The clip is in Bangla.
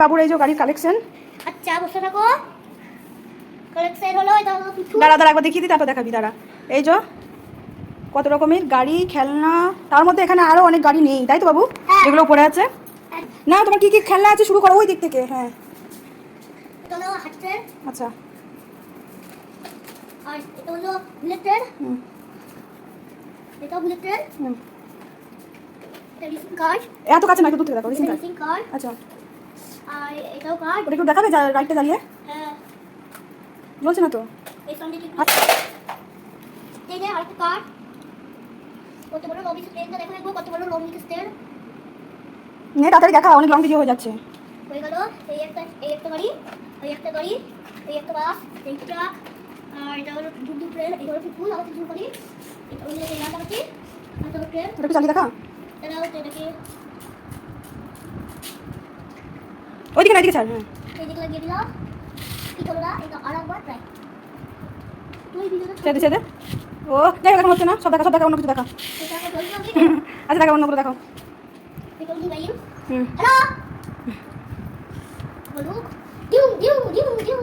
বাবুর এই যে গাড়ির কালেকশন। আচ্ছা বসে থাকো। কালেকশন হলো এটা হলো কিছু। দাঁড়া একবার দেখিয়ে দিই, তারপর দেখাবি। দাঁড়া, এই যে কত রকমের গাড়ি খেলনা, তার মধ্যে এখানে আরো অনেক গাড়ি নেই, তাই তো বাবু? যেগুলো পড়ে আছে। না, তোমার কি কি খেলনা আছে শুরু করো ওই দিক থেকে। হ্যাঁ, এটা হলো হাতের। আচ্ছা। আর এটা হলো বুলেটের। হুম এটা বুলেটের। হুম। এটা রেসিং কার। এত কাছে না, একটু দূর থেকে দেখো। Racing car. আচ্ছা, আর এটাও কার। ওটা একটু দেখাবে রাইটটা জ্বালিয়ে? হ্যাঁ, বলছে না তো। এই সামনে কি এই যে আরেকটা কার। কত বড় লবি স্ট্যান্ডটা দেখো একবার, কত বড় লবি স্ট্যান্ড। তাড়াতাড়ি দেখা, অনেক লং ভিডিও হয়ে যাচ্ছে। হয়ে গেল। এই একটা গাড়ি, এই একটা গাড়ি, এই একটা বাস, এই ট্রাক। আর এটা হলো দুধ ট্রেন, এটা হলো ফুল আবার কিছু করি। এটা হলো এই লাটা বাটি, এটা হলো ট্রেন। ওটা একটু চালিয়ে দেখা। এটা হলো এটাকে ওইদিকে না, এদিকে ছাড়। হ্যাঁ, এই দিকে লাগিয়ে দিলাম। কি করলো না এটা আরেকবার ট্রাই। তুই ভিডিওটা ছেড়ে ছেড়ে। ও যাই হোক, এখন হচ্ছে না। সব দেখা অন্য কিছু দেখা। এটা আমি বলি আমি। আচ্ছা, দেখা অন্যগুলো দেখাও। এটা হলো গাইম। হুম। হ্যালো বলু ডিউ ডিউ ডিউ ডিউ